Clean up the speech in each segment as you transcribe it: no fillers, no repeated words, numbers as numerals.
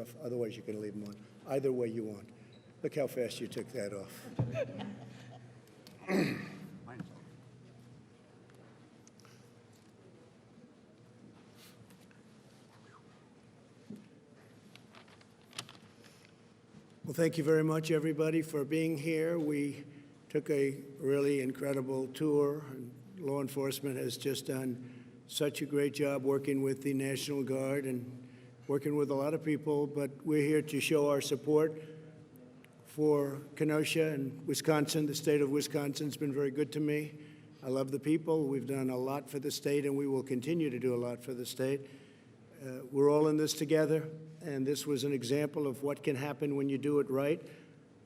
off. Otherwise, you can leave them on. Either way you want. Look how fast you took that off. Well, thank you very much, everybody, for being here. We took a really incredible tour, and law enforcement has just done such a great job working with the National Guard and working with a lot of people, but we're here to show our support for Kenosha and Wisconsin. The state of Wisconsin's been very good to me. I love the people. We've done a lot for the state, and we will continue to do a lot for the state. We're all in this together, and this was an example of what can happen when you do it right.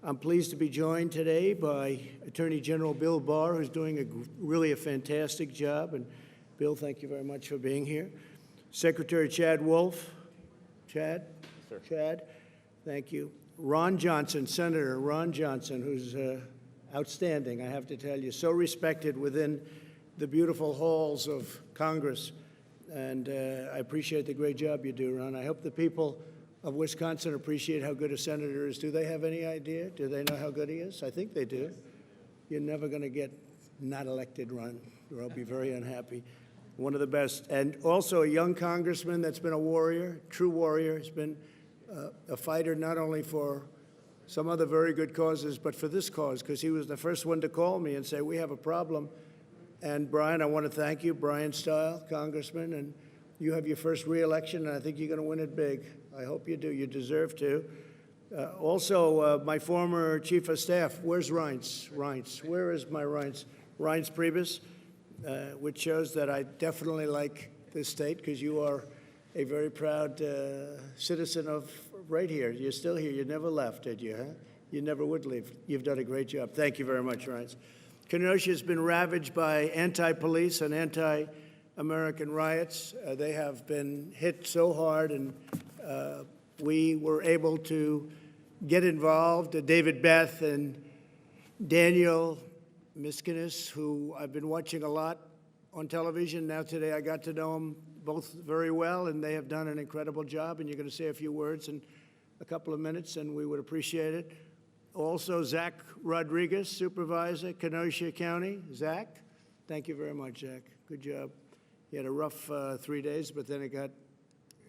I'm pleased to be joined today by Attorney General Bill Barr, who's doing really a fantastic job. And Bill, thank you very much for being here. Secretary Chad Wolf. Chad? Yes, sir. Chad, thank you. Ron Johnson, Senator Ron Johnson, who's outstanding, I have to tell you, so respected within the beautiful halls of Congress. And I appreciate the great job you do, Ron. I hope the people of Wisconsin appreciate how good a senator is. Do they have any idea? Do they know how good he is? I think they do. You're never going to get not elected, Ron, or I'll be very unhappy. One of the best. And also a young congressman that's been a warrior, true warrior. He's been a fighter not only for some other very good causes, but for this cause, because he was the first one to call me and say, we have a problem. And Brian, I want to thank you, Brian Stile, Congressman, and you have your first re-election, and I think you're going to win it big. I hope you do. You deserve to. Also, my former chief of staff, where's Reince? Reince, where is my Reince? Reince Priebus, which shows that I definitely like this state, because you are a very proud citizen of right here. You're still here. You never left, did you, huh? You never would leave. You've done a great job. Thank you very much, Reince. Kenosha has been ravaged by anti-police and anti-American riots. They have been hit so hard, and we were able to get involved. David Beth and Daniel Miskinis, who I've been watching a lot on television. Now today I got to know them both very well, and they have done an incredible job, and you're going to say a few words in a couple of minutes, and we would appreciate it. Also, Zach Rodriguez, Supervisor, Kenosha County. Zach, thank you very much, Zach. Good job. He had a rough 3 days, but then it got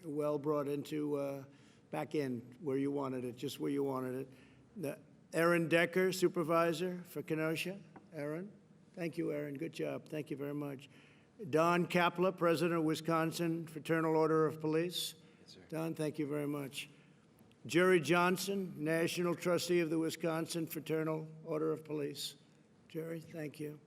well brought into back in where you wanted it, just where you wanted it. Aaron Decker, Supervisor for Kenosha. Aaron, thank you, Aaron. Good job. Thank you very much. Don Kapla, President of Wisconsin Fraternal Order of Police. Yes, sir. Don, thank you very much. Jerry Johnson, National Trustee of the Wisconsin Fraternal Order of Police. Jerry, thank you.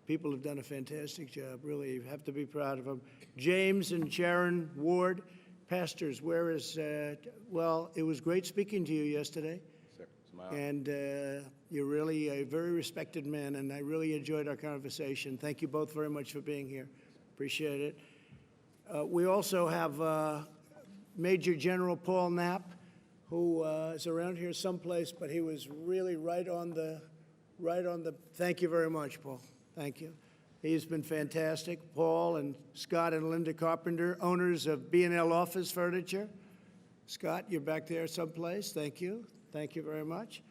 People have done a fantastic job, really. You have to be proud of them. James and Sharon Ward, pastors, where is, well, it was great speaking to you yesterday. Sir, smile. And you're really a very respected man, and I really enjoyed our conversation. Thank you both very much for being here. Appreciate it. We also have Major General Paul Knapp, who is around here someplace, but he was really right on the, thank you very much, Paul. Thank you. He's been fantastic. Paul and Scott and Linda Carpenter, owners of B&L Office Furniture. Scott, you're back there someplace. Thank you. Thank you very much.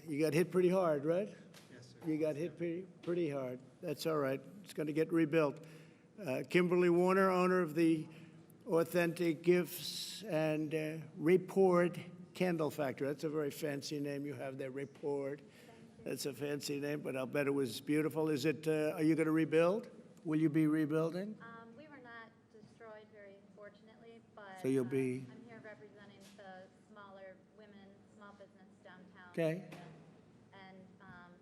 You got hit pretty hard, right? Yes, sir. You got hit pretty hard. That's all right. It's going to get rebuilt. Kimberly Warner, owner of the Authentic Gifts and Report Candle Factory. That's a very fancy name you have there, Report. That's a fancy name, but I'll bet it was beautiful. Is it, are you going to rebuild? Will you be rebuilding? We were not destroyed, very fortunately, but so you'll be... I'm here representing the smaller women, small business downtown. Okay. And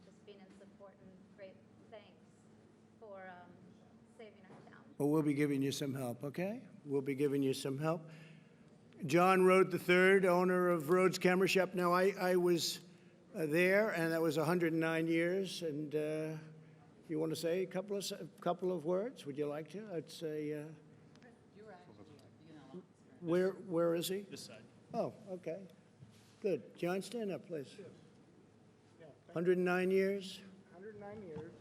just being in support and great thanks for saving our town. Well, we'll be giving you some help, okay? We'll be giving you some help. John Rhodes III, owner of Rhodes Camera Shop. Now, I was there, and that was 109 years. And you want to say a couple of words? Would you like to? I'd say. Where is he? This side. Oh, okay. Good. John, stand up, please. 109 years. 109 years.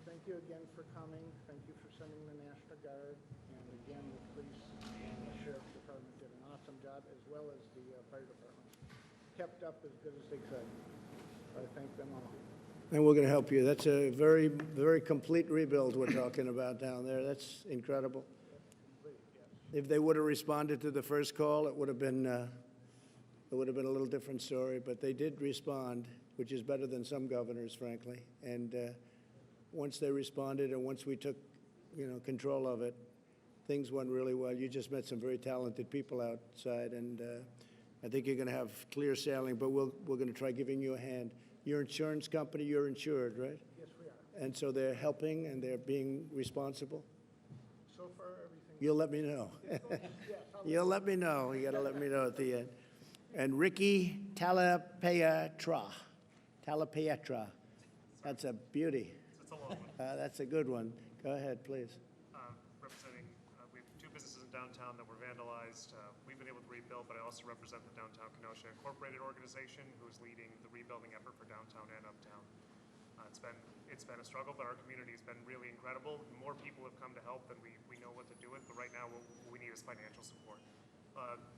Thank you again for coming. Thank you for sending the National Guard. And again, the police and the Sheriff's Department did an awesome job. job, as well as the fire department. Kept up as good as they could. I thank them all. And we're going to help you. That's a very, very complete rebuild we're talking about down there. That's incredible. Complete, yes. If they would have responded to the first call, it would have been a little different story. But they did respond, which is better than some governors, frankly. And once they responded, and once we took, control of it, things went really well. You just met some very talented people outside, and I think you're going to have clear sailing. But we're going to try giving you a hand. Your insurance company, you're insured, right? Yes, we are. And so they're helping and they're being responsible. So far, everything. You'll let me know. Yes, You'll let me know. You got to let me know at the end. And Ricky Talapietra. That's a beauty. It's a long one. That's a good one. Go ahead, please. Representing, we have two businesses in downtown that were vandalized. We've been able to rebuild, but I also represent the Downtown Kenosha Incorporated organization, who is leading the rebuilding effort for downtown and uptown. It's been a struggle, but our community has been really incredible. More people have come to help than we know what to do with, but right now what we need is financial support.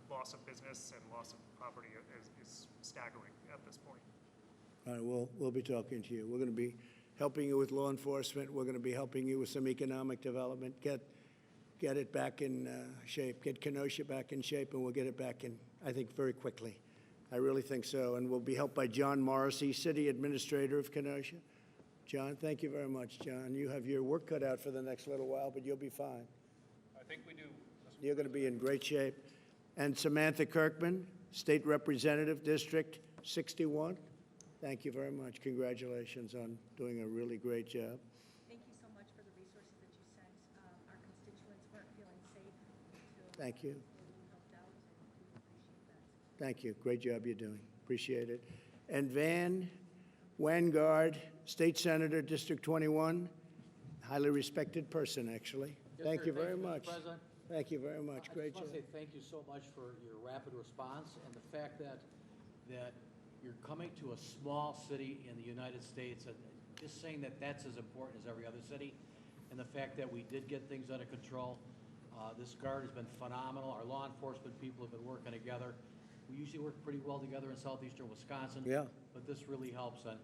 Loss of business and loss of property is staggering at this point. All right, we'll be talking to you. We're going to be helping you with law enforcement. We're going to be helping you with some economic development. Get it back in shape. Get Kenosha back in shape, and we'll get it back in, I think, very quickly. I really think so. And we'll be helped by John Morrissey, City Administrator of Kenosha. John, thank you very much, John. You have your work cut out for the next little while, but you'll be fine. I think we do. You're going to be in great shape. And Samantha Kirkman, State Representative, District 61. Thank you very much. Congratulations on doing a really great job. Thank you so much for the resources that you sent. Our constituents weren't feeling safe until Thank you. you helped out, and we appreciate that. Thank you. Great job you're doing. Appreciate it. And Van Wangard, State Senator, District 21, highly respected person, actually. Yes, Thank sir. you very Mr. much. President. Thank you very much. Great I job. just want to say thank you so much for your rapid response and the fact that you're coming to a small city in the United States, and just saying that that's as important as every other city, and the fact that we did get things under control. This guard has been phenomenal. Our law enforcement people have been working together. We usually work pretty well together in southeastern Wisconsin. Yeah. But this really helps, and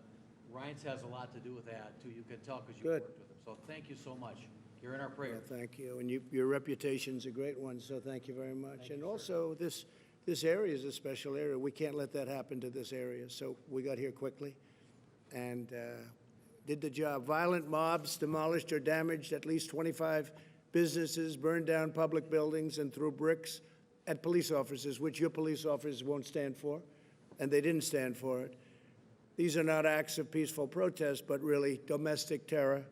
Ryan's has a lot to do with that, too. You can tell because you Good. worked with him. So thank you so much. You're in our prayer. Well, thank you. And your reputation's a great one, so thank you very much. Thank you, And sir. also, this area is a special area. We can't let that happen to this area. So we got here quickly and did the job. Violent mobs demolished or damaged at least 25 businesses, burned down public buildings, and threw bricks at police officers, which your police officers won't stand for, and they didn't stand for it. These are not acts of peaceful protest, but really domestic terror.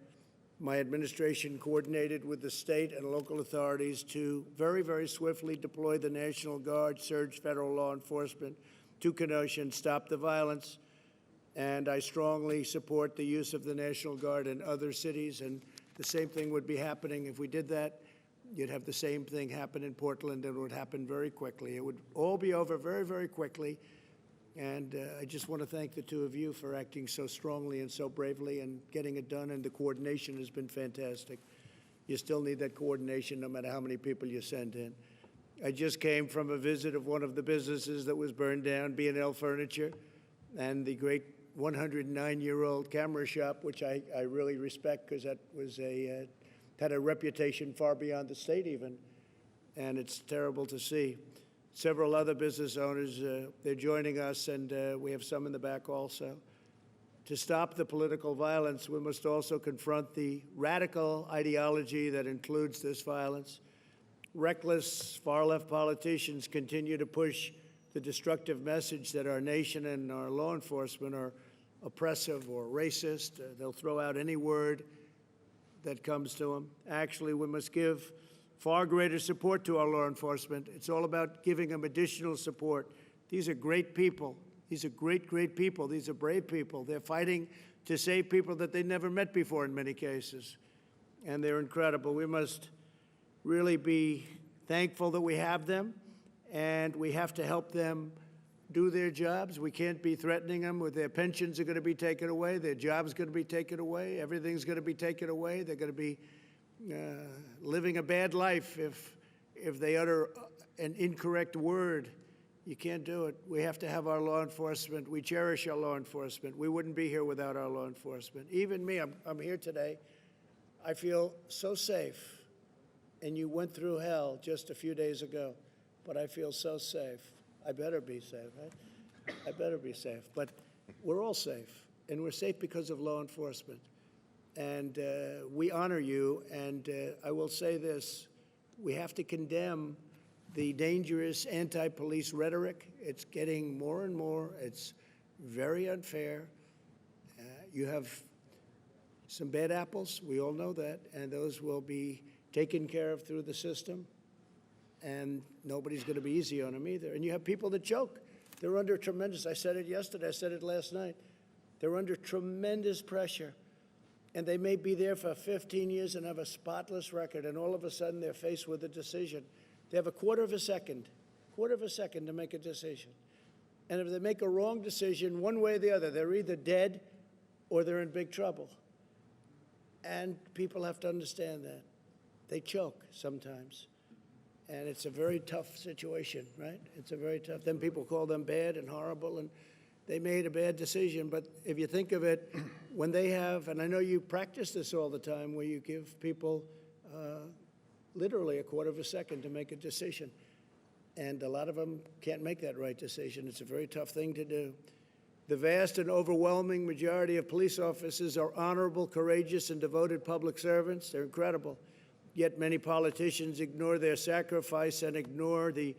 My administration coordinated with the state and local authorities to very, very swiftly deploy the National Guard, surge federal law enforcement to Kenosha and stop the violence. And I strongly support the use of the National Guard in other cities. And the same thing would be happening if we did that. You'd have the same thing happen in Portland, and it would happen very quickly. It would all be over very, very quickly. And I just want to thank the two of you for acting so strongly and so bravely and getting it done, and the coordination has been fantastic. You still need that coordination no matter how many people you send in. I just came from a visit of one of the businesses that was burned down, B&L Furniture, and the great 109-year-old camera shop, which I really respect because that was had a reputation far beyond the state even, and it's terrible to see. Several other business owners, they're joining us, and we have some in the back also. To stop the political violence, we must also confront the radical ideology that includes this violence. Reckless, far-left politicians continue to push the destructive message that our nation and our law enforcement are oppressive or racist. They'll throw out any word that comes to them. Actually, we must give far greater support to our law enforcement. It's all about giving them additional support. These are great people. These are great, great people. These are brave people. They're fighting to save people that they never met before in many cases, and they're incredible. We must really be thankful that we have them, and we have to help them do their jobs. We can't be threatening them with their pensions are going to be taken away, their jobs are going to be taken away, everything's going to be taken away. They're going to be living a bad life if they utter an incorrect word. You can't do it. We have to have our law enforcement. We cherish our law enforcement. We wouldn't be here without our law enforcement. Even me, I'm here today. I feel so safe. And you went through hell just a few days ago, but I feel so safe. I better be safe, right? I better be safe. But we're all safe, and we're safe because of law enforcement. And we honor you, and I will say this. We have to condemn the dangerous anti-police rhetoric. It's getting more and more. It's very unfair. You have some bad apples. We all know that, and those will be taken care of through the system, and nobody's going to be easy on them either. And you have people that choke. They're under tremendous, I said it yesterday, I said it last night, they're under tremendous pressure, and they may be there for 15 years and have a spotless record, and all of a sudden they're faced with a decision. They have a quarter of a second to make a decision. And if they make a wrong decision, one way or the other, they're either dead or they're in big trouble. And people have to understand that. They choke sometimes, and it's a very tough situation, right? It's a very tough. Then people call them bad and horrible, and they made a bad decision. But if you think of it, when they have, and I know you practice this all the time, where you give people literally a quarter of a second to make a decision, and a lot of them can't make that right decision. It's a very tough thing to do. The vast and overwhelming majority of police officers are honorable, courageous, and devoted public servants. They're incredible. Yet many politicians ignore their sacrifice and ignore the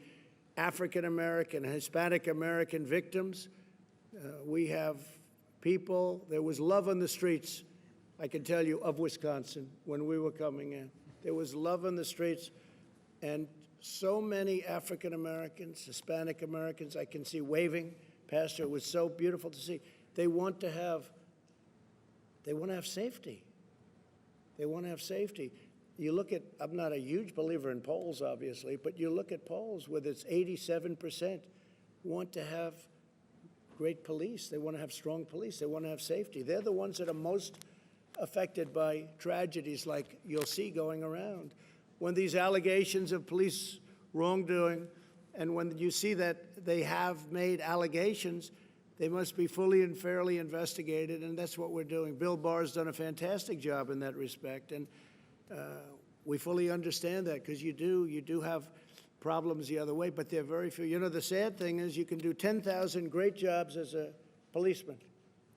African-American and Hispanic-American victims. We have people, there was love on the streets, I can tell you, of Wisconsin when we were coming in. There was love on the streets, and so many African-Americans, Hispanic-Americans, I can see waving. Pastor, it was so beautiful to see. They want to have safety. They want to have safety. You look at, I'm not a huge believer in polls, obviously, but you look at polls where it's 87% want to have great police. They want to have strong police. They want to have safety. They're the ones that are most affected by tragedies like you'll see going around. When these allegations of police wrongdoing, and when you see that they have made allegations, they must be fully and fairly investigated, and that's what we're doing. Bill Barr's done a fantastic job in that respect, and we fully understand that, because you do have problems the other way, but they're very few. You know, the sad thing is you can do 10,000 great jobs as a policeman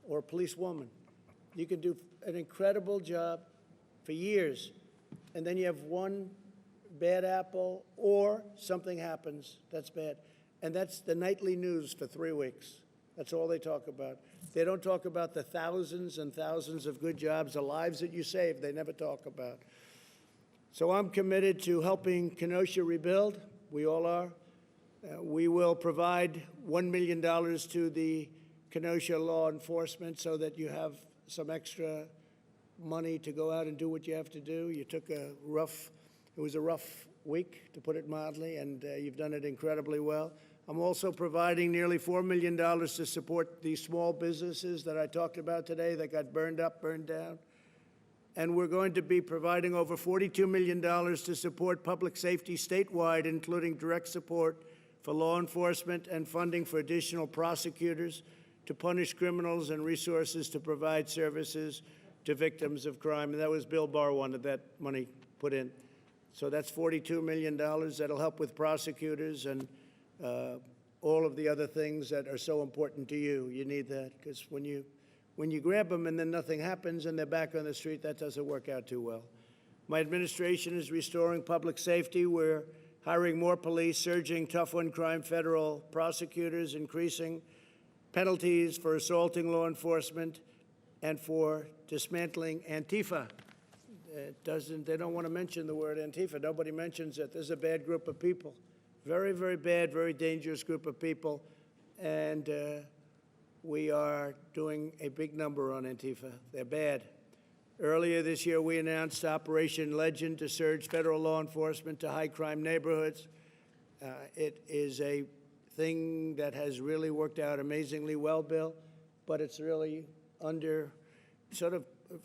or a policewoman. You can do an incredible job for years, and then you have one bad apple or something happens that's bad. And that's the nightly news for 3 weeks. That's all they talk about. They don't talk about the thousands and thousands of good jobs, the lives that you saved, they never talk about. So I'm committed to helping Kenosha rebuild. We all are. We will provide $1 million to the Kenosha law enforcement so that you have some extra money to go out and do what you have to do. You took it was a rough week, to put it mildly, and you've done it incredibly well. I'm also providing nearly $4 million to support these small businesses that I talked about today that got burned up, burned down. And we're going to be providing over $42 million to support public safety statewide, including direct support for law enforcement and funding for additional prosecutors to punish criminals and resources to provide services to victims of crime. And that was Bill Barr wanted that money put in. So that's $42 million. That'll help with prosecutors and all of the other things that are so important to you. You need that, because when you grab them and then nothing happens and they're back on the street, that doesn't work out too well. My administration is restoring public safety. We're hiring more police, surging tough-on-crime federal prosecutors, increasing penalties for assaulting law enforcement, and for dismantling Antifa. They don't want to mention the word Antifa. Nobody mentions it. There's a bad group of people. Very, very bad, very dangerous group of people. And we are doing a big number on Antifa. They're bad. Earlier this year, we announced Operation Legend to surge federal law enforcement to high-crime neighborhoods. It is a thing that has really worked out amazingly well, Bill, but it's really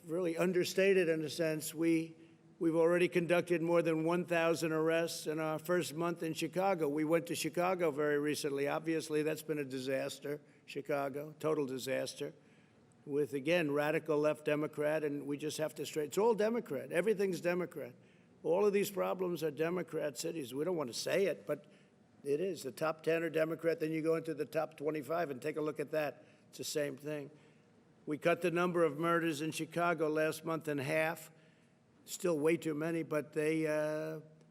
really understated in a sense. We We've already conducted more than 1,000 arrests in our first month in Chicago. We went to Chicago very recently. Obviously, that's been a disaster, Chicago, total disaster, with, again, radical left Democrat, and we just have to it's all Democrat. Everything's Democrat. All of these problems are Democrat cities. We don't want to say it, but it is. The top 10 are Democrat, then you go into the top 25 and take a look at that. It's the same thing. We cut the number of murders in Chicago last month in half. Still way too many, but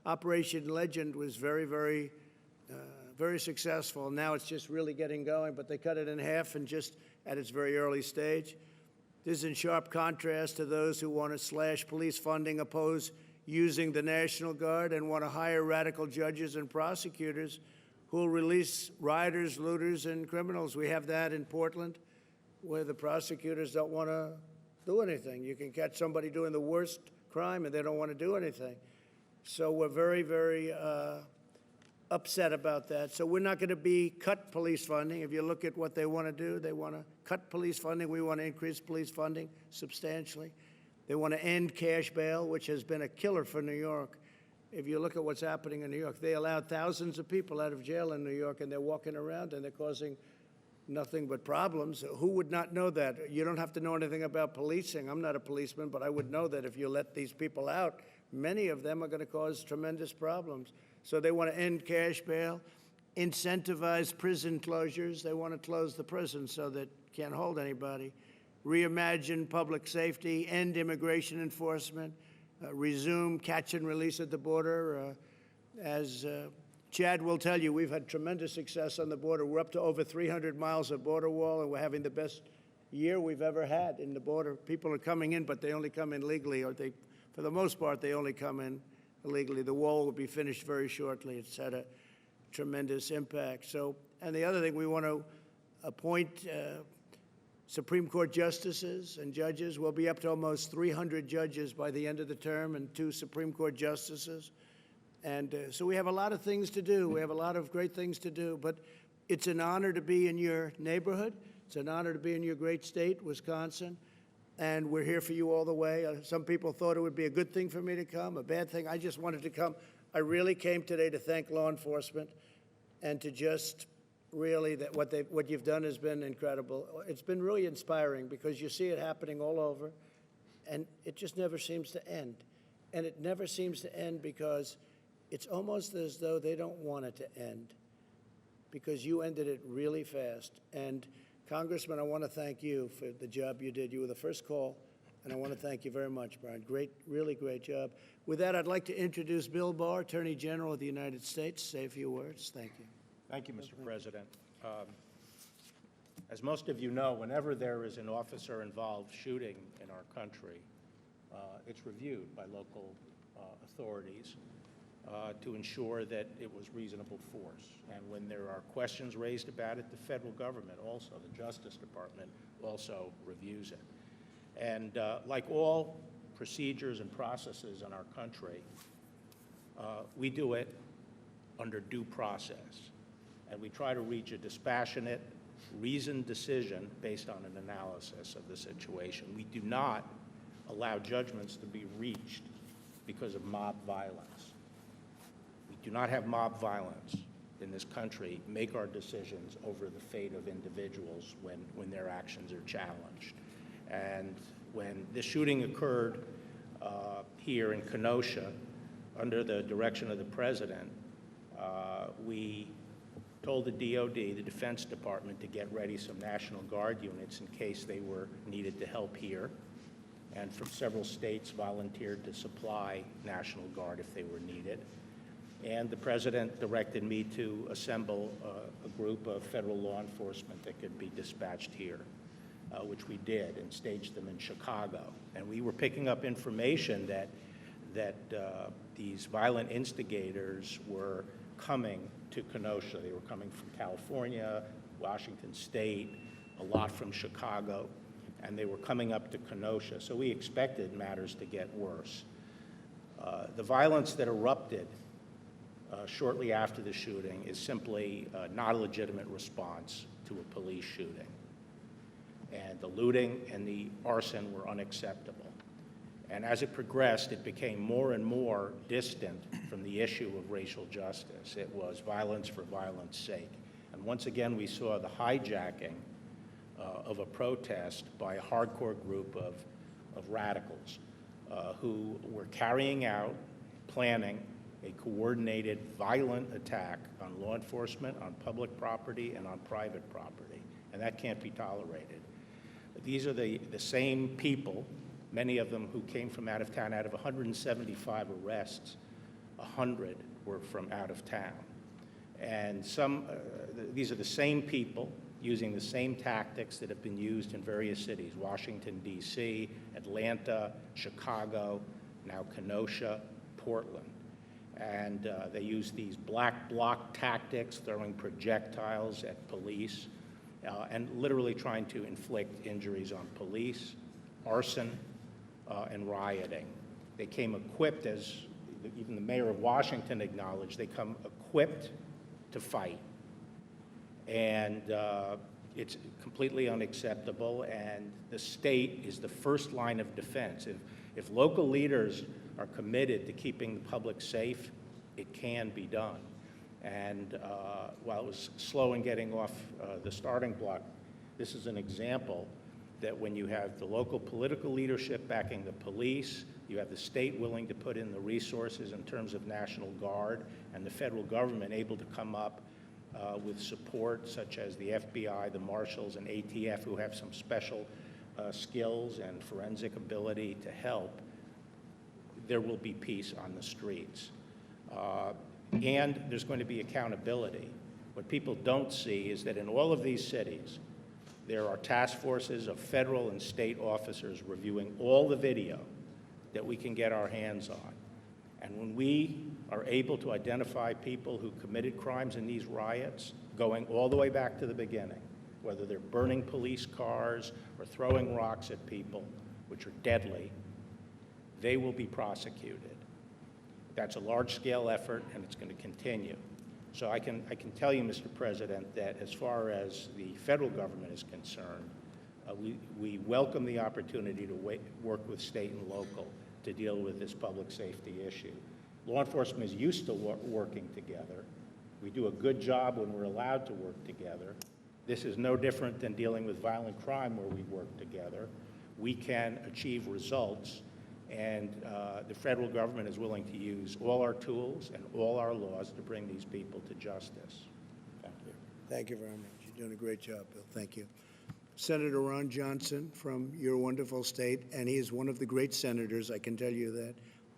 Operation Legend was very, very, very successful. Now it's just really getting going, but they cut it in half and just at its very early stage. This is in sharp contrast to those who want to slash police funding, oppose using the National Guard, and want to hire radical judges and prosecutors who will release rioters, looters, and criminals. We have that in Portland, where the prosecutors don't want to do anything. You can catch somebody doing the worst crime, and they don't want to do anything. So we're very, very upset about that. So we're not going to cut police funding. If you look at what they want to do, they want to cut police funding. We want to increase police funding substantially. They want to end cash bail, which has been a killer for New York. If you look at what's happening in New York, they allowed thousands of people out of jail in New York, and they're walking around, and they're causing nothing but problems. Who would not know that? You don't have to know anything about policing. I'm not a policeman, but I would know that if you let these people out, many of them are going to cause tremendous problems. So they want to end cash bail, incentivize prison closures. They want to close the prison so that can't hold anybody. Reimagine public safety, end immigration enforcement, resume catch and release at the border. As Chad will tell you, we've had tremendous success on the border. We're up to over 300 miles of border wall, and we're having the best year we've ever had in the border. People are coming in, but they only come in legally, or for the most part, they only come in illegally. The wall will be finished very shortly. It's had a tremendous impact. So, and the other thing, we want to appoint Supreme Court justices and judges. We'll be up to almost 300 judges by the end of the term, and 2 Supreme Court justices. And so we have a lot of things to do. We have a lot of great things to do. But it's an honor to be in your neighborhood. It's an honor to be in your great state, Wisconsin. And we're here for you all the way. Some people thought it would be a good thing for me to come, a bad thing. I just wanted to come. I really came today to thank law enforcement and to just really that what you've done has been incredible. It's been really inspiring because you see it happening all over, and it just never seems to end. And it never seems to end because it's almost as though they don't want it to end, because you ended it really fast. And Congressman, I want to thank you for the job you did. You were the first call, and I want to thank you very much, Brian. Great, really great job. With that, I'd like to introduce Bill Barr, Attorney General of the United States. Say a few words. Thank you. Thank you, Mr. President. As most of you know, whenever there is an officer-involved shooting in our country, it's reviewed by local authorities to ensure that it was reasonable force. And when there are questions raised about it, the federal government also, the Justice Department, also reviews it. And like all procedures and processes in our country, we do it under due process. And we try to reach a dispassionate, reasoned decision based on an analysis of the situation. We do not allow judgments to be reached because of mob violence. We do not have mob violence in this country make our decisions over the fate of individuals when their actions are challenged. And when this shooting occurred here in Kenosha, under the direction of the President, we told the DOD, the Defense Department, to get ready some National Guard units in case they were needed to help here. And from several states volunteered to supply National Guard if they were needed. And the President directed me to assemble a group of federal law enforcement that could be dispatched here, which we did, and staged them in Chicago. And we were picking up information that these violent instigators were coming to Kenosha. They were coming from California, Washington State, a lot from Chicago, and they were coming up to Kenosha. So we expected matters to get worse. The violence that erupted shortly after the shooting is simply not a legitimate response to a police shooting. And the looting and the arson were unacceptable. And as it progressed, it became more and more distant from the issue of racial justice. It was violence for violence sake. And once again, we saw the hijacking of a protest by a hardcore group of radicals who were carrying out, planning a coordinated, violent attack on law enforcement, on public property, and on private property. And that can't be tolerated. These are the same people, many of them who came from out of town. Out of 175 arrests, 100 were from out of town. And these are the same people using the same tactics that have been used in various cities: Washington, D.C., Atlanta, Chicago, now Kenosha, Portland. And they use these black bloc tactics, throwing projectiles at police, and literally trying to inflict injuries on police, arson, and rioting. They came equipped, as even the mayor of Washington acknowledged, they come equipped to fight. And it's completely unacceptable, and the state is the first line of defense. If local leaders are committed to keeping the public safe, it can be done. And while it was slow in getting off the starting block, this is an example that when you have the local political leadership backing the police, you have the state willing to put in the resources in terms of National Guard, and the federal government able to come up with support such as the FBI, the Marshals, and ATF, who have some special skills and forensic ability to help, there will be peace on the streets. And there's going to be accountability. What people don't see is that in all of these cities, there are task forces of federal and state officers reviewing all the video that we can get our hands on. And when we are able to identify people who committed crimes in these riots, going all the way back to the beginning, whether they're burning police cars or throwing rocks at people, which are deadly, they will be prosecuted. That's a large-scale effort, and it's going to continue. So I can tell you, Mr. President, that as far as the federal government is concerned, we welcome the opportunity to work with state and local to deal with this public safety issue. Law enforcement is used to working together. We do a good job when we're allowed to work together. This is no different than dealing with violent crime where we work together. We can achieve results, and the federal government is willing to use all our tools and all our laws to bring these people to justice. Thank you. Thank you very much. You're doing a great job, Bill. Thank you. Senator Ron Johnson from your wonderful state, and he is one of the great senators, I can tell you that,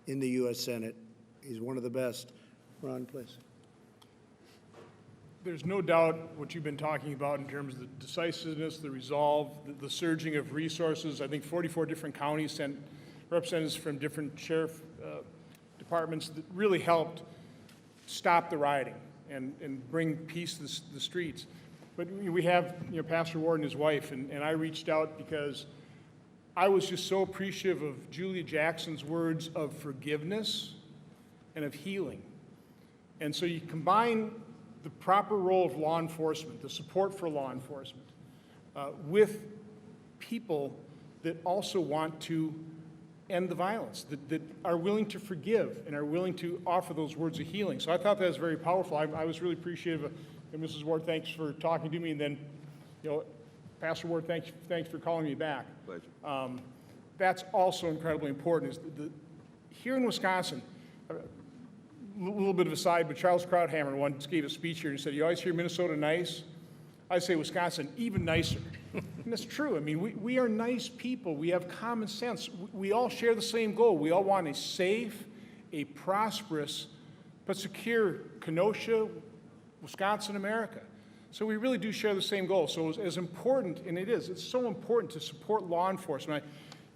in the U.S. Senate. He's one of the best. Ron, please. There's no doubt what you've been talking about in terms of the decisiveness, the resolve, the surging of resources. I think 44 different counties sent representatives from different sheriff departments that really helped stop the rioting and bring peace to the streets. But we have, Pastor Ward and his wife, and I reached out because I was just so appreciative of Julia Jackson's words of forgiveness and of healing. And so you combine the proper role of law enforcement, the support for law enforcement, with people that also want to end the violence, that are willing to forgive and are willing to offer those words of healing. So I thought that was very powerful. I was really appreciative of, and Mrs. Ward, thanks for talking to me, and then, Pastor Ward, thanks for calling me back. Pleasure. That's also incredibly important. Is here in Wisconsin, a little bit of a side, but Charles Krauthammer once gave a speech here and said, "You always hear Minnesota nice. I say Wisconsin even nicer." And that's true. I mean, we are nice people. We have common sense. We all share the same goal. We all want a safe, a prosperous, but secure Kenosha, Wisconsin, America. So we really do share the same goal. So as important, and it's so important to support law enforcement.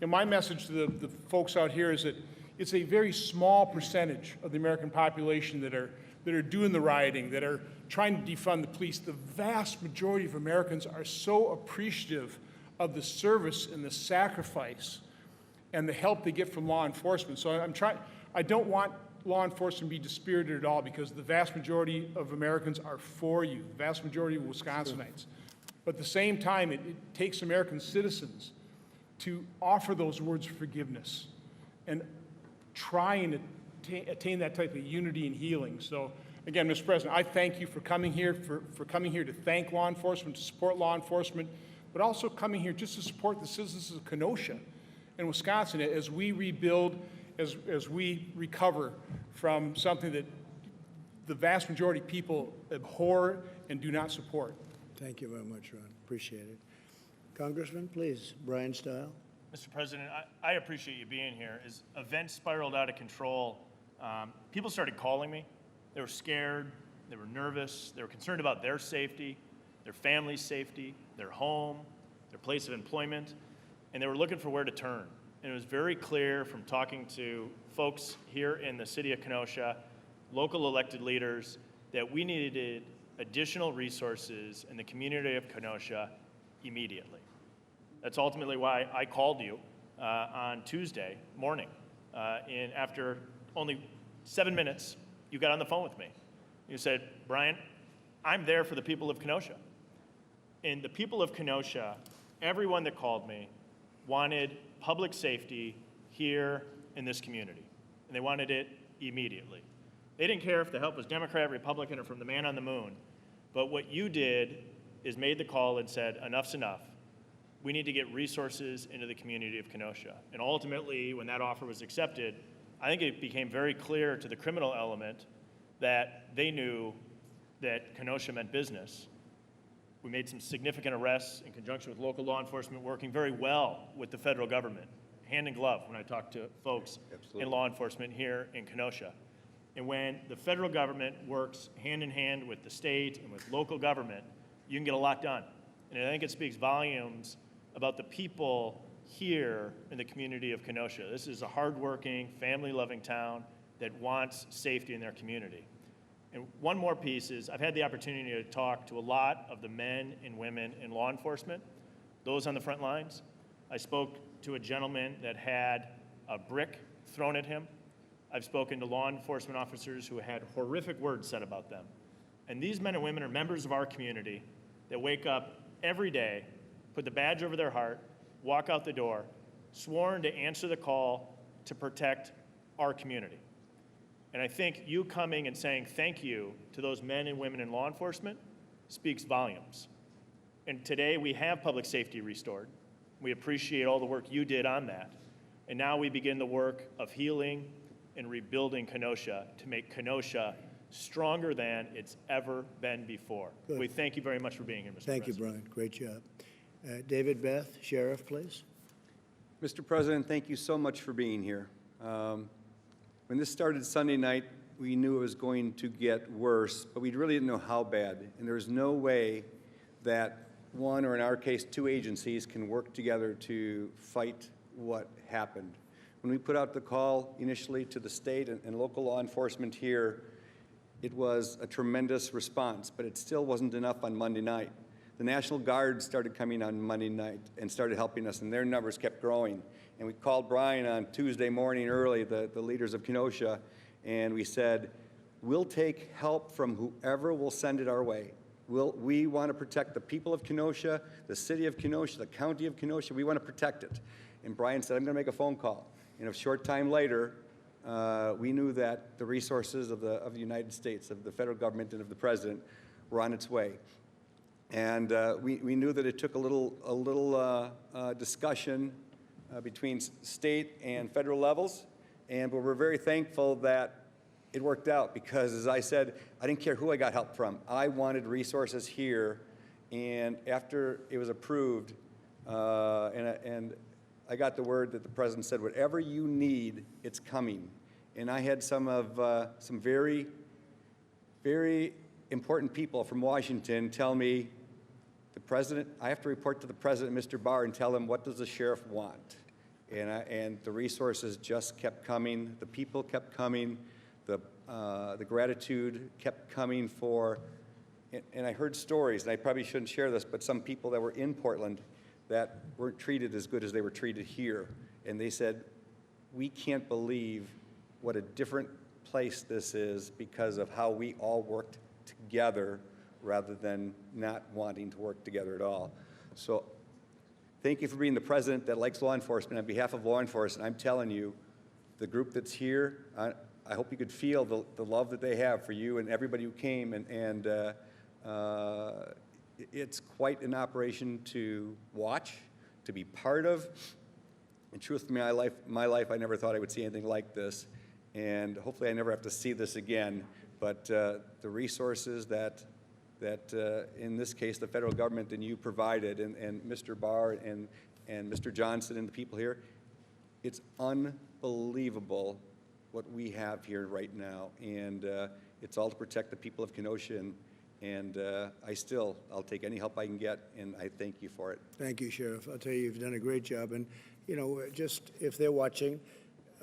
My message to the folks out here is that it's a very small percentage of the American population that are doing the rioting, that are trying to defund the police. The vast majority of Americans are so appreciative of the service and the sacrifice and the help they get from law enforcement. So I don't want law enforcement to be dispirited at all, because the vast majority of Americans are for you, the vast majority of Wisconsinites. But at the same time, it takes American citizens to offer those words of forgiveness and trying to attain that type of unity and healing. So again, Mr. President, I thank you for coming here, for coming here to thank law enforcement, to support law enforcement, but also coming here just to support the citizens of Kenosha and Wisconsin as we rebuild, as we recover from something that the vast majority of people abhor and do not support. Thank you very much, Ron. Appreciate it. Congressman, please, Brian Stile. Mr. President, I appreciate you being here. As events spiraled out of control, people started calling me. They were scared, they were nervous, they were concerned about their safety, their family's safety, their home, their place of employment, and they were looking for where to turn. And it was very clear from talking to folks here in the city of Kenosha, local elected leaders, that we needed additional resources in the community of Kenosha immediately. That's ultimately why I called you on Tuesday morning. And after only 7 minutes, you got on the phone with me. You said, Brian, I'm there for the people of Kenosha. And the people of Kenosha, everyone that called me, wanted public safety here in this community. And they wanted it immediately. They didn't care if the help was Democrat, Republican, or from the man on the moon. But what you did is made the call and said, enough's enough. We need to get resources into the community of Kenosha. And ultimately, when that offer was accepted, I think it became very clear to the criminal element that they knew that Kenosha meant business. We made some significant arrests in conjunction with local law enforcement, working very well with the federal government, hand in glove when I talk to folks in law enforcement here in Kenosha. And when the federal government works hand in hand with the state and with local government, you can get a lot done. And I think it speaks volumes about the people here in the community of Kenosha. This is a hardworking, family-loving town that wants safety in their community. And one more piece is I've had the opportunity to talk to a lot of the men and women in law enforcement, those on the front lines. I spoke to a gentleman that had a brick thrown at him. I've spoken to law enforcement officers who had horrific words said about them. And these men and women are members of our community that wake up every day, put the badge over their heart, walk out the door, sworn to answer the call to protect our community. And I think you coming and saying thank you to those men and women in law enforcement speaks volumes. And today we have public safety restored. We appreciate all the work you did on that. And now we begin the work of healing and rebuilding Kenosha to make Kenosha stronger than it's ever been before. Good. We thank you very much for being here, Mr. Thank you, President. Brian. Great job. David Beth, Sheriff, please. Mr. President, thank you so much for being here. When this started Sunday night, we knew it was going to get worse, but we really didn't know how bad. And there's no way that one, or in our case, two agencies can work together to fight what happened. When we put out the call initially to the state and local law enforcement here, it was a tremendous response, but it still wasn't enough on Monday night. The National Guard started coming on Monday night and started helping us, and their numbers kept growing. And we called Brian on Tuesday morning early, the leaders of Kenosha, and we said, we'll take help from whoever will send it our way. We want to protect the people of Kenosha, the city of Kenosha, the county of Kenosha. We want to protect it. And Brian said, I'm going to make a phone call. And a short time later, we knew that the resources of the United States, of the federal government and of the president were on its way. And we knew that it took a little discussion between state and federal levels, but we're very thankful that it worked out because, as I said, I didn't care who I got help from. I wanted resources here, and after it was approved, and I got the word that the president said, whatever you need, it's coming. And I had some very, very important people from Washington tell me, I have to report to the president, Mr. Barr, and tell him, what does the sheriff want? And the resources just kept coming, the people kept coming, the gratitude kept coming and I heard stories, and I probably shouldn't share this, but some people that were in Portland that weren't treated as good as they were treated here. And they said, we can't believe what a different place this is because of how we all worked together rather than not wanting to work together at all. So thank you for being the president that likes law enforcement. On behalf of law enforcement, I'm telling you, the group that's here, I hope you could feel the love that they have for you and everybody who came, and it's quite an operation to watch, to be part of. And truthfully, my life, I never thought I would see anything like this, and hopefully I never have to see this again. But the resources that in this case, the federal government and you provided, and Mr. Barr and Mr. Johnson and the people here, it's unbelievable what we have here right now. And it's all to protect the people of Kenosha, and I'll take any help I can get, and I thank you for it. Thank you, Sheriff. I'll tell you, you've done a great job. And, you know, just if they're watching,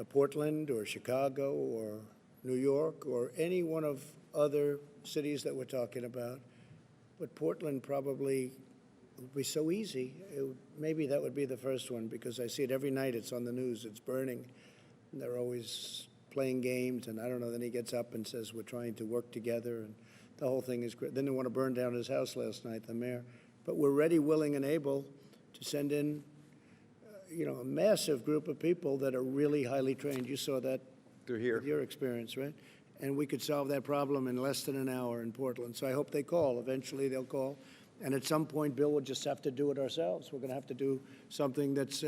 Portland or Chicago or New York or any one of other cities that we're talking about, but Portland probably would be so easy. Maybe that would be the first one, because I see it every night. It's on the news. It's burning. And they're always playing games, and I don't know. Then he gets up and says, we're trying to work together, and the whole thing is great. Then they want to burn down his house last night, the mayor. But we're ready, willing, and able to send in, you know, a massive group of people that are really highly trained. You saw that. They're here. With your experience, right? And we could solve that problem in less than an hour in Portland. So I hope they call. Eventually they'll call. And at some point, Bill, we'll just have to do it ourselves. We're going to have to do something that's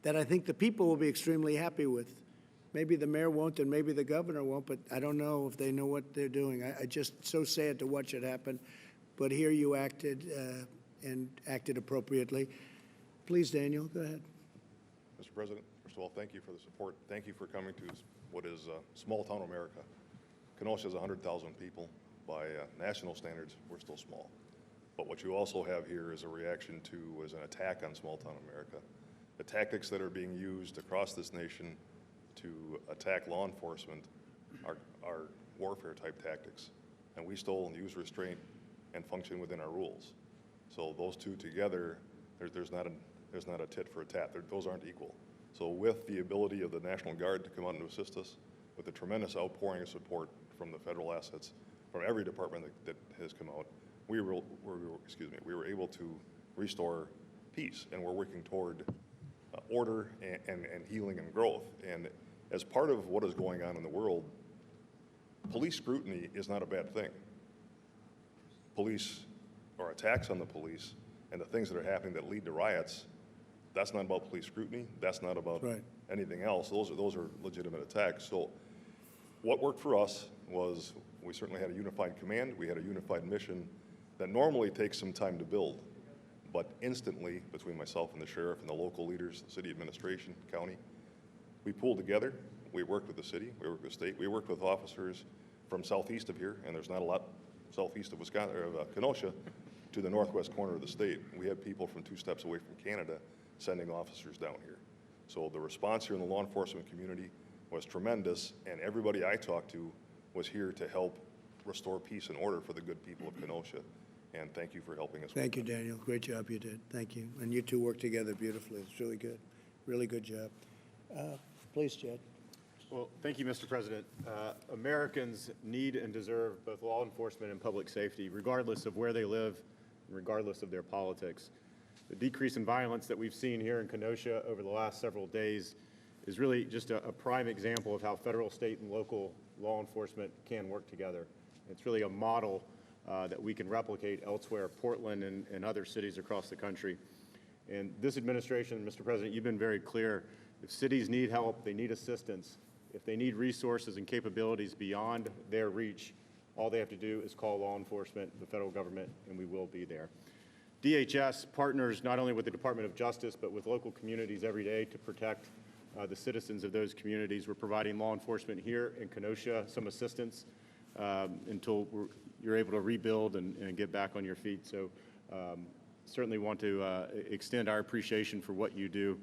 that I think the people will be extremely happy with. Maybe the mayor won't, and maybe the governor won't, but I don't know if they know what they're doing. I just so sad to watch it happen. But here you acted and acted appropriately. Please, Daniel, go ahead. Mr. President, first of all, thank you for the support. Thank you for coming to what is small-town America. Kenosha is 100,000 people. By national standards, we're still small. But what you also have here is a reaction to, is an attack on small-town America. The tactics that are being used across this nation to attack law enforcement are warfare-type tactics. And we still use restraint and function within our rules. So those two together, there's not a tit for a tat. Those aren't equal. So with the ability of the National Guard to come out and assist us, with the tremendous outpouring of support from the federal assets, from every department that has come out, we were able to restore peace, and we're working toward order and healing and growth. And as part of what is going on in the world, police scrutiny is not a bad thing. Police, or attacks on the police, and the things that are happening that lead to riots, that's not about police scrutiny. That's not about anything else. Those are legitimate attacks. So what worked for us was we certainly had a unified command. We had a unified mission that normally takes some time to build, but instantly, between myself and the sheriff and the local leaders, the city administration, county, we pulled together. We worked with the city. We worked with the state. We worked with officers from southeast of here, and there's not a lot southeast of Wisconsin, or Kenosha, to the northwest corner of the state. We had people from 2 steps away from Canada sending officers down here. So the response here in the law enforcement community was tremendous, and everybody I talked to was here to help restore peace and order for the good people of Kenosha. And thank you for helping us. Thank you, Daniel. Great job you did. Thank you. And you two worked together beautifully. It's really good. Really good job. Please, Jed. Well, thank you, Mr. President. Americans need and deserve both law enforcement and public safety, regardless of where they live and regardless of their politics. The decrease in violence that we've seen here in Kenosha over the last several days is really just a prime example of how federal, state, and local law enforcement can work together. It's really a model that we can replicate elsewhere, Portland and other cities across the country. And this administration, Mr. President, you've been very clear. If cities need help, they need assistance, if they need resources and capabilities beyond their reach, all they have to do is call law enforcement, the federal government, and we will be there. DHS partners not only with the Department of Justice, but with local communities every day to protect the citizens of those communities. We're providing law enforcement here in Kenosha some assistance until you're able to rebuild and get back on your feet. So certainly want to extend our appreciation for what you do.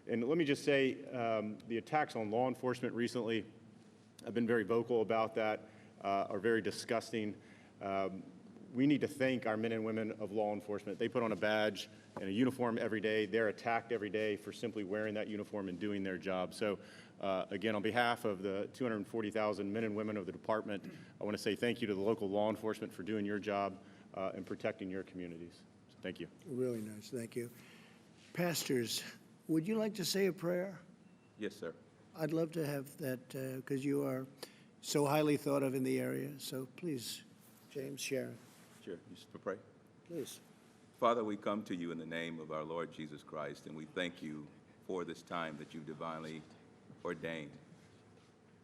And let me just say, the attacks on law enforcement recently, I've been very vocal about that, are very disgusting. We need to thank our men and women of law enforcement. They put on a badge and a uniform every day. They're attacked every day for simply wearing that uniform and doing their job. So again, on behalf of the 240,000 men and women of the department, I want to say thank you to the local law enforcement for doing your job and protecting your communities. So thank you. Really nice. Thank you. Pastors, would you like to say a prayer? Yes, sir. I'd love to have that because you are so highly thought of in the area. So please, James, Sharon, Sure. You should pray. please. Father, we come to you in the name of our Lord Jesus Christ, and we thank you for this time that you've divinely ordained.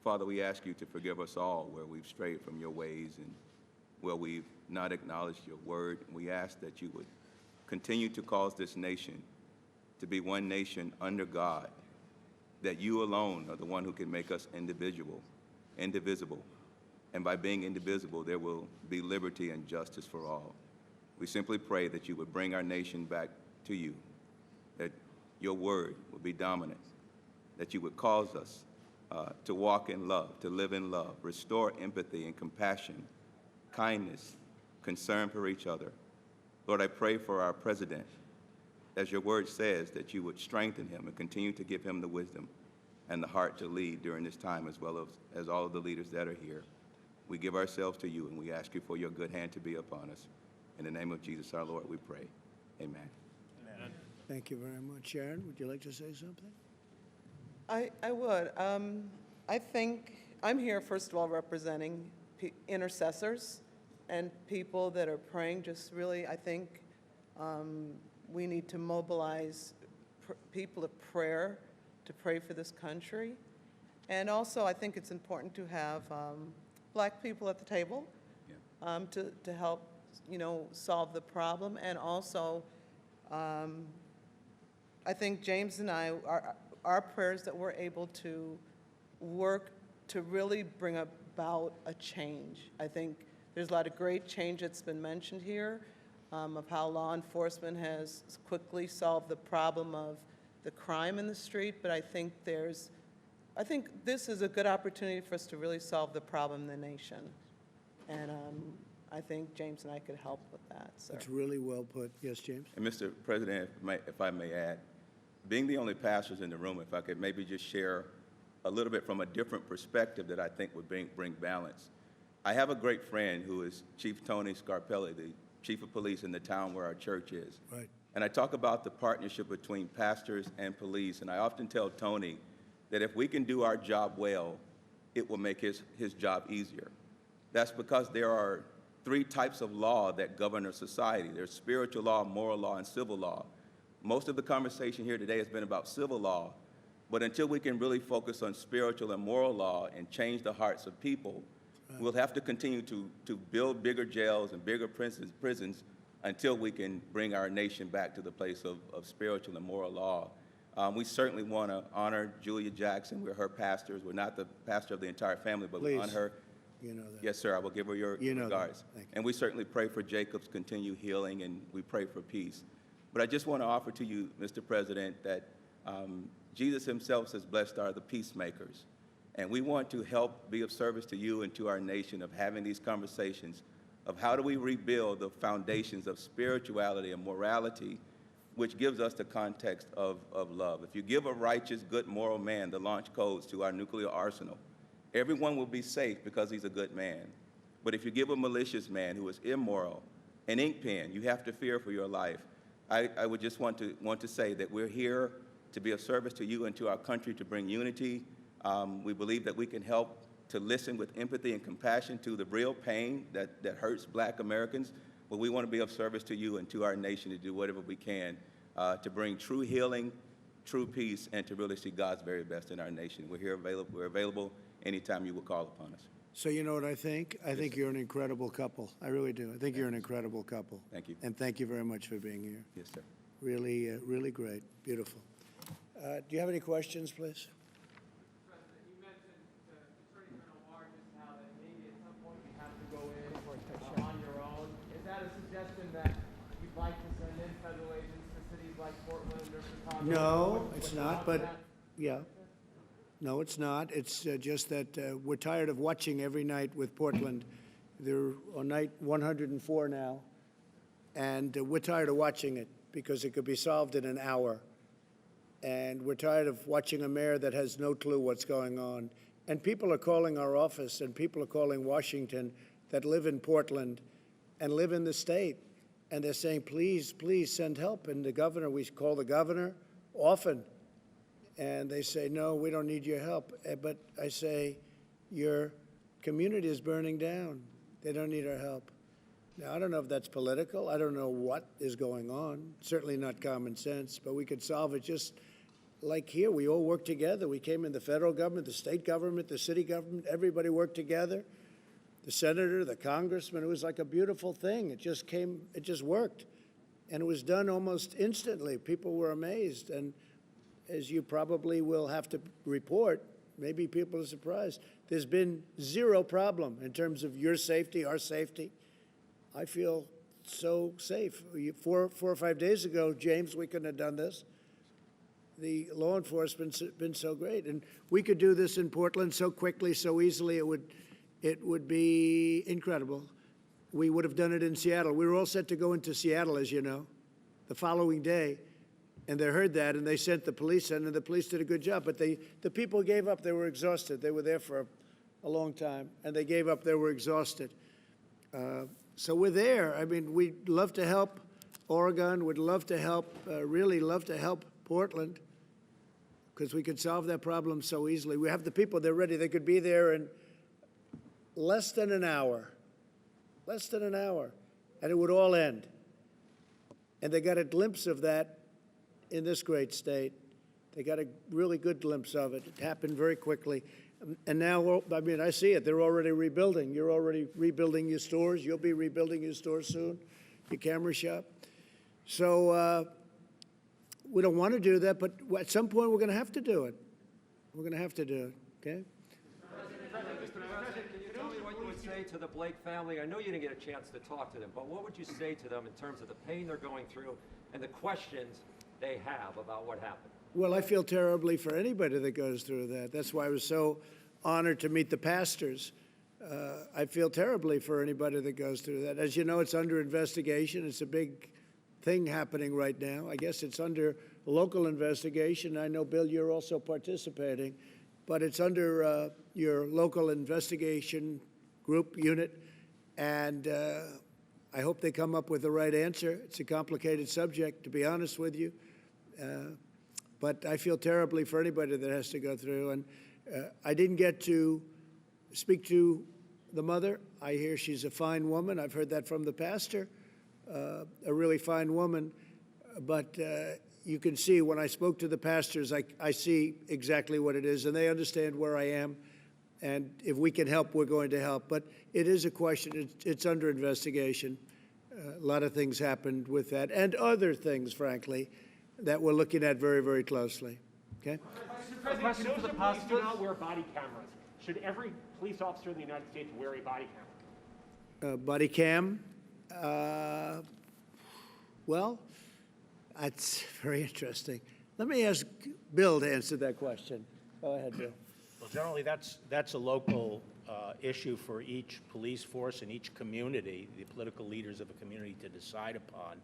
Father, we ask you to forgive us all where we've strayed from your ways and where we've not acknowledged your word. We ask that you would continue to cause this nation to be one nation under God, that you alone are the one who can make us indivisible. And by being indivisible, there will be liberty and justice for all. We simply pray that you would bring our nation back to you, that your word would be dominant, that you would cause us to walk in love, to live in love, restore empathy and compassion, kindness, concern for each other. Lord, I pray for our president, as your word says, that you would strengthen him and continue to give him the wisdom and the heart to lead during this time, as well as all of the leaders that are here. We give ourselves to you, and we ask you for your good hand to be upon us. In the name of Jesus, our Lord, we pray. Amen. Thank you very much. Sharon, would you like to say something? I would. I think I'm here, first of all, representing intercessors and people that are praying. Just really, I think we need to mobilize people of prayer to pray for this country. And also, I think it's important to have Black people at the table to help, solve the problem. And also, I think James and I, our prayers that we're able to work to really bring about a change. I think there's a lot of great change that's been mentioned here of how law enforcement has quickly solved the problem of the crime in the street, but I think this is a good opportunity for us to really solve the problem in the nation. And I think James and I could help with that, sir. That's really well put. Yes, James? And Mr. President, if I may add, being the only pastors in the room, if I could maybe just share a little bit from a different perspective that I think would bring balance. I have a great friend who is Chief Tony Scarpelli, the chief of police in the town where our church is. Right. And I talk about the partnership between pastors and police, and I often tell Tony that if we can do our job well, it will make his job easier. That's because there are three types of law that govern our society. There's spiritual law, moral law, and civil law. Most of the conversation here today has been about civil law, but until we can really focus on spiritual and moral law and change the hearts of people, we'll have to continue to build bigger jails and bigger prisons until we can bring our nation back to the place of spiritual and moral law. We certainly want to honor Julia Jackson. We're her pastors. We're not the pastor of the entire family, but we honor her. You know that. Yes, sir. I will give her your regards. Thank you. And we certainly pray for Jacob's continued healing, and we pray for peace. But I just want to offer to you, Mr. President, that Jesus himself says, blessed are the peacemakers. And we want to help be of service to you and to our nation of having these conversations of how do we rebuild the foundations of spirituality and morality, which gives us the context of love. If you give a righteous, good, moral man the launch codes to our nuclear arsenal, everyone will be safe because he's a good man. But if you give a malicious man who is immoral an ink pen, you have to fear for your life. I would just want to say that we're here to be of service to you and to our country to bring unity. We believe that we can help to listen with empathy and compassion to the real pain that hurts Black Americans. But we want to be of service to you and to our nation to do whatever we can to bring true healing, true peace, and to really see God's very best in our nation. We're available anytime you will call upon us. So you know what I think? I think you're an incredible couple. I really do. I think you're an incredible couple. Thank you. And thank you very much for being here. Yes, sir. Really, really great. Beautiful. Do you have any questions, please? President, you mentioned to Attorney General Barr just how that maybe at some point you have to go in on your own. Is that a suggestion that you'd like to send in federal agents to cities like Portland or Chicago? No, it's not, but yeah. No, it's not. It's just that we're tired of watching every night with Portland. They're on night 104 now, and we're tired of watching it because it could be solved in an hour. And we're tired of watching a mayor that has no clue what's going on. And people are calling our office, and people are calling Washington that live in Portland and live in the state. And they're saying, please, please send help. And the governor, we call the governor often. And they say, no, we don't need your help. But I say, your community is burning down. They don't need our help. Now, I don't know if that's political. I don't know what is going on. Certainly not common sense, but we could solve it just like here. We all work together. We came in the federal government, the state government, the city government. Everybody worked together. The senator, the congressman. It was like a beautiful thing. It just worked. And it was done almost instantly. People were amazed. And as you probably will have to report, maybe people are surprised, there's been zero problem in terms of your safety, our safety. I feel so safe. 4 or 5 days ago, James, we couldn't have done this. The law enforcement's been so great. And we could do this in Portland so quickly, so easily, it would be incredible. We would have done it in Seattle. We were all set to go into Seattle, as you know, the following day. And they heard that, and they sent the police in, and the police did a good job. But the people gave up. They were exhausted. They were there for a long time, and they gave up. They were exhausted. So we're there. I mean, we'd love to help Oregon. We'd love to help, really love to help Portland, because we could solve that problem so easily. We have the people. They're ready. They could be there in less than an hour. Less than an hour. And it would all end. And they got a glimpse of that in this great state. They got a really good glimpse of it. It happened very quickly. And now, I mean, I see it. They're already rebuilding. You're already rebuilding your stores. You'll be rebuilding your stores soon, your camera shop. So we don't want to do that, but at some point we're going to have to do it. We're going to have to do it, okay? Mr. President, can you tell me what you would say to the Blake family? I know you didn't get a chance to talk to them, but what would you say to them in terms of the pain they're going through and the questions they have about what happened? Well, I feel terribly for anybody that goes through that. That's why I was so honored to meet the pastors. I feel terribly for anybody that goes through that. As you know, it's under investigation. It's a big thing happening right now. I guess it's under local investigation. I know, Bill, you're also participating, but it's under your local investigation group unit, and I hope they come up with the right answer. It's a complicated subject, to be honest with you. But I feel terribly for anybody that has to go through. And I didn't get to speak to the mother. I hear she's a fine woman. I've heard that from the pastor, a really fine woman. But you can see when I spoke to the pastors, I see exactly what it is, and they understand where I am. And if we can help, we're going to help. But it is a question. It's under investigation. A lot of things happened with that, and other things, frankly, that we're looking at very, very closely. Okay? A question for the pastors. Do not wear body cameras. Should every police officer in the United States wear a body camera? Body cam? Well, that's very interesting. Let me ask Bill to answer that question. Go ahead, Bill. Well, generally, that's a local issue for each police force and each community, the political leaders of a community, to decide upon.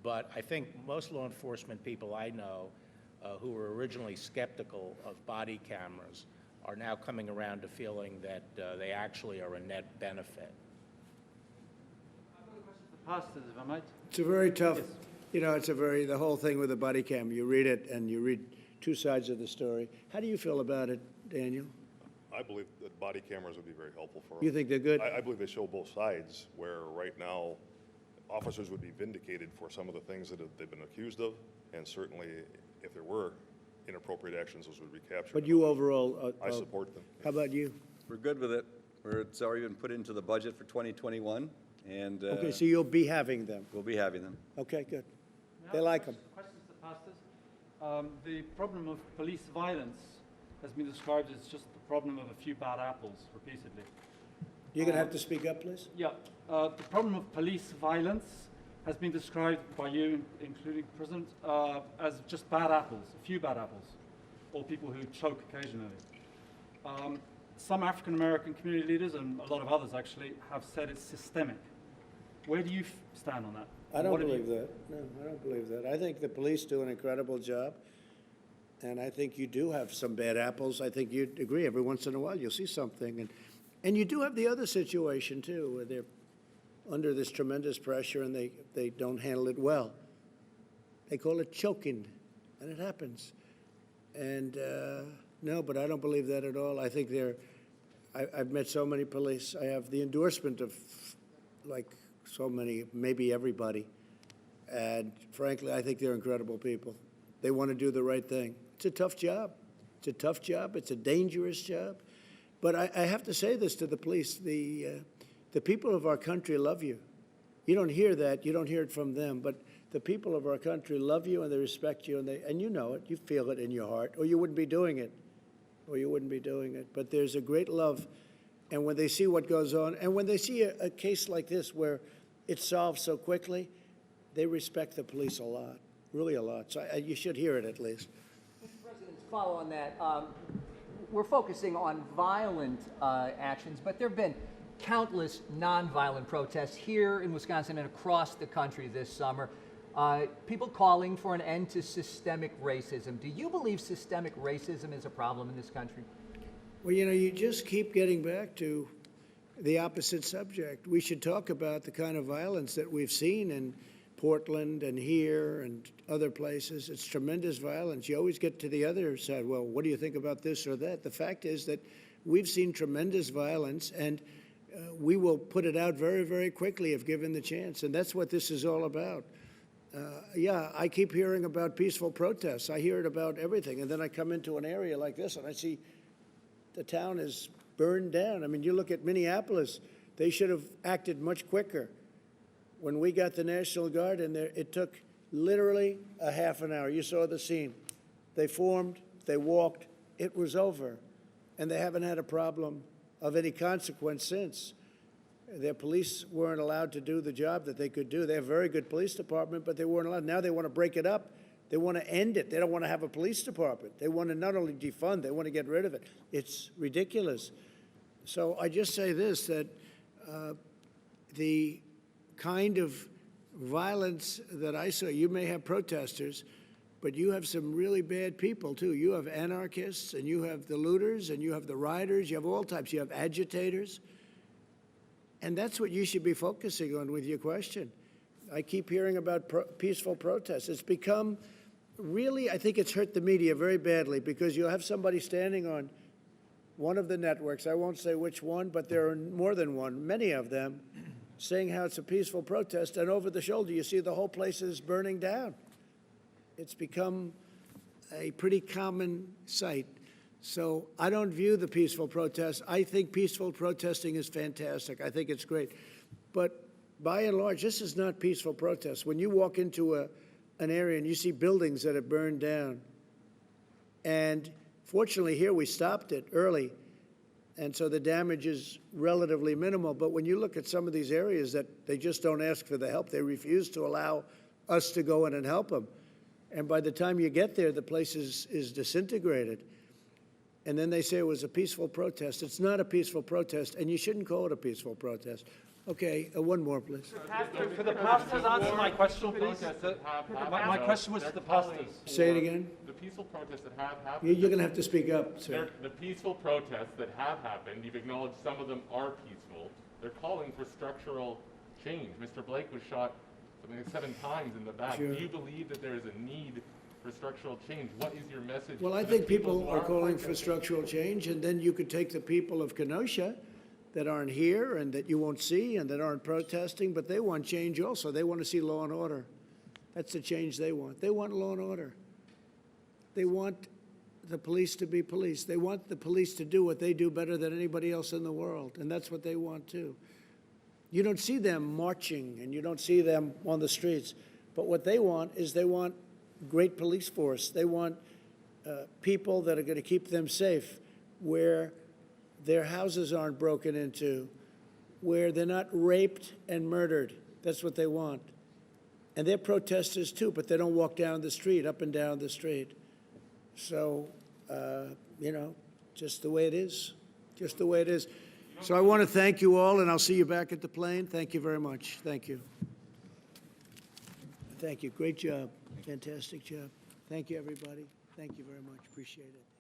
But I think most law enforcement people I know who were originally skeptical of body cameras are now coming around to feeling that they actually are a net benefit. Pastors, if I might. It's a very tough, you know, the whole thing with the body cam. You read it and you read two sides of the story. How do you feel about it, Daniel? I believe that body cameras would be very helpful for them. You think they're good? I believe they show both sides, where right now officers would be vindicated for some of the things that they've been accused of, and certainly if there were inappropriate actions, those would be captured. But you overall... I support them. How about you? We're good with it. It's already been put into the budget for 2021, and... Okay, so you'll be having them. We'll be having them. Okay, good. They like them. Questions to pastors. The problem of police violence has been described as just the problem of a few bad apples repeatedly. You're going to have to speak up, please. Yeah. The problem of police violence has been described by you, including the President, as just bad apples, a few bad apples, or people who choke occasionally. Some African-American community leaders, and a lot of others actually, have said it's systemic. Where do you stand on that? I don't believe that. No, I don't believe that. I think the police do an incredible job, and I think you do have some bad apples. I think you'd agree. Every once in a while you'll see something. And you do have the other situation, too, where they're under this tremendous pressure and they don't handle it well. They call it choking, and it happens. And no, but I don't believe that at all. I think I've met so many police. I have the endorsement of like so many, maybe everybody. And frankly, I think they're incredible people. They want to do the right thing. It's a tough job. It's a tough job. It's a dangerous job. But I have to say this to the police. The people of our country love you. You don't hear that. You don't hear it from them. But the people of our country love you and they respect you. And you know it. You feel it in your heart. Or you wouldn't be doing it. But there's a great love. And when they see what goes on, and when they see a case like this where it's solved so quickly, they respect the police a lot, really a lot. So you should hear it at least. Mr. President, to follow on that, we're focusing on violent actions, but there have been countless nonviolent protests here in Wisconsin and across the country this summer. People calling for an end to systemic racism. Do you believe systemic racism is a problem in this country? Well, you know, you just keep getting back to the opposite subject. We should talk about the kind of violence that we've seen in Portland and here and other places. It's tremendous violence. You always get to the other side. Well, what do you think about this or that? The fact is that we've seen tremendous violence, and we will put it out very, very quickly if given the chance. And that's what this is all about. Yeah, I keep hearing about peaceful protests. I hear it about everything. And then I come into an area like this and I see the town is burned down. I mean, you look at Minneapolis, they should have acted much quicker. When we got the National Guard in there, it took literally a half an hour. You saw the scene. They formed, they walked, it was over. And they haven't had a problem of any consequence since. Their police weren't allowed to do the job that they could do. They have a very good police department, but they weren't allowed. Now they want to break it up. They want to end it. They don't want to have a police department. They want to not only defund, they want to get rid of it. It's ridiculous. So I just say this, that the kind of violence that I saw, you may have protesters, but you have some really bad people, too. You have anarchists, and you have the looters, and you have the rioters. You have all types. You have agitators. And that's what you should be focusing on with your question. I keep hearing about peaceful protests. It's become really, I think it's hurt the media very badly because you'll have somebody standing on one of the networks, I won't say which one, but there are more than one, many of them, saying how it's a peaceful protest, and over the shoulder you see the whole place is burning down. It's become a pretty common sight. So I don't view the peaceful protest. I think peaceful protesting is fantastic. I think it's great. But by and large, this is not peaceful protest. When you walk into an area and you see buildings that have burned down, and fortunately here we stopped it early, and so the damage is relatively minimal. But when you look at some of these areas that they just don't ask for the help, they refuse to allow us to go in and help them. And by the time you get there, the place is disintegrated. And then they say it was a peaceful protest. It's not a peaceful protest, and you shouldn't call it a peaceful protest. Okay, one more, please. For the pastors, answer my question, please. My question was to the pastors. Say it again. The peaceful protests that have happened. You're going to have to speak up, sir. The peaceful protests that have happened, you've acknowledged some of them are peaceful. They're calling for structural change. Mr. Blake was shot something like 7 times in the back. Sure. Do you believe that there is a need for structural change? What is your message? Well, I to think the people people who are calling for structural change, and then you could take the people of Kenosha that aren't here and that you won't see and that aren't protesting, but they want change also. They want to see law and order. That's the change they want. They want law and order. They want the police to be police. They want the police to do what they do better than anybody else in the world, and that's what they want too. You don't see them marching and you don't see them on the streets, but what they want is they want great police force. They want people that are going to keep them safe, where their houses aren't broken into, where they're not raped and murdered. That's what they want. And they're protesters too, but they don't walk down the street, up and down the street. So, you know, just the way it is, just the way it is. So I want to thank you all, and I'll see you back at the plane. Thank you very much. Thank you. Thank you. Great job. Fantastic job. Thank you, everybody. Thank you very much. Appreciate it.